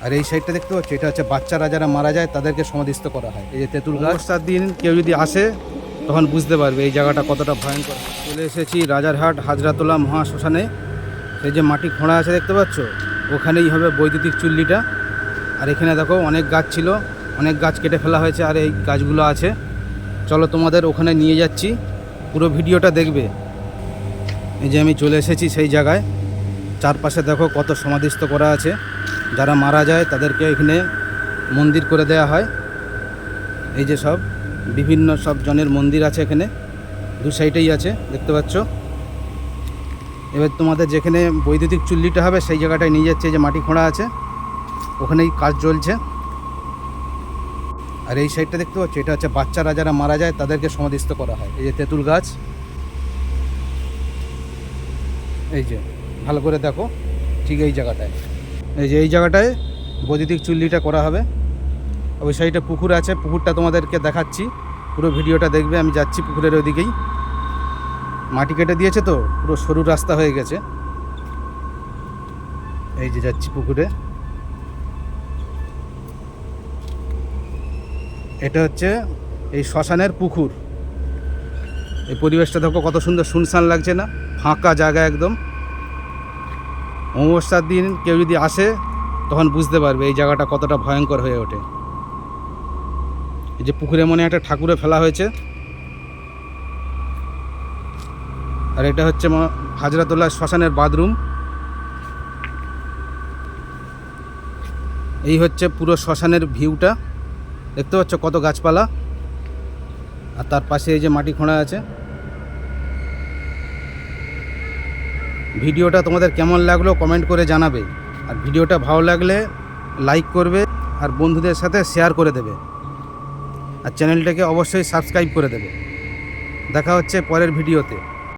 আর এই সাইডটা দেখতে পাচ্ছ, এটা হচ্ছে বাচ্চারা যারা মারা যায় তাদেরকে সমাধিস্থ করা হয়। এই যে তেঁতুল গাছ, তার দিন কেউ যদি আসে তখন বুঝতে পারবে এই জায়গাটা কতটা ভয়ঙ্কর। চলে এসেছি রাজারহাট হাজরাতোলা মহাশ্মশানে। সেই যে মাটি খোঁড়া আছে দেখতে পাচ্ছ, ওখানেই হবে বৈদ্যুতিক চুল্লিটা। আর এখানে দেখো অনেক গাছ ছিল, অনেক গাছ কেটে ফেলা হয়েছে, আর এই গাছগুলো আছে। চলো তোমাদের ওখানে নিয়ে যাচ্ছি, পুরো ভিডিওটা দেখবে। এই যে আমি চলে এসেছি সেই জায়গায়। চারপাশে দেখো কত সমাধিস্থ করা আছে, যারা মারা যায় তাদেরকে এখানে মন্দির করে দেয়া হয়। এই যে সব বিভিন্ন সব জনের মন্দির আছে এখানে, দু সাইডেই আছে দেখতে পাচ্ছ। এবার তোমাদের যেখানে বৈদ্যুতিক চুল্লিটা হবে সেই জায়গাটায় নিয়ে যাচ্ছে। এই যে মাটি খোঁড়া আছে, ওখানেই কাজ চলছে। আর এই সাইডটা দেখতে পাচ্ছ, এটা হচ্ছে বাচ্চারা যারা মারা যায় তাদেরকে সমাধিস্থ করা হয়। এই যে তেঁতুল গাছ, এই যে ভালো করে দেখো, ঠিক এই জায়গাটায়, এই যে এই জায়গাটায় বৈদ্যুতিক চুল্লিটা করা হবে। ওই সাইডে পুকুর আছে, পুকুরটা তোমাদেরকে দেখাচ্ছি, পুরো ভিডিওটা দেখবে। আমি যাচ্ছি পুকুরের ওইদিকেই। মাটি কেটে দিয়েছে তো, পুরো সরু রাস্তা হয়ে গেছে। এই যে যাচ্ছি পুকুরে। এটা হচ্ছে এই শ্মশানের পুকুর। এই পরিবেশটা দেখো কত সুন্দর, শুনশান লাগছে না, ফাঁকা জায়গা একদম। অমাবস্যার দিন কেউ যদি আসে তখন বুঝতে পারবে এই জায়গাটা কতটা ভয়ঙ্কর হয়ে ওঠে। এই যে পুকুরে মনে একটা ঠাকুরে ফেলা হয়েছে। আর এটা হচ্ছে হাজরাতোলা শ্মশানের বাথরুম। এই হচ্ছে পুরো শ্মশানের ভিউটা, দেখতে পাচ্ছ কত গাছপালা। আর তার পাশে এই যে মাটি খোঁড়া আছে। ভিডিওটা তোমাদের কেমন লাগলো কমেন্ট করে জানাবে। আর ভিডিওটা ভালো লাগলে লাইক করবে, আর বন্ধুদের সাথে শেয়ার করে দেবে। আর চ্যানেলটাকে অবশ্যই সাবস্ক্রাইব করে দেবে। দেখা হচ্ছে পরের ভিডিওতে।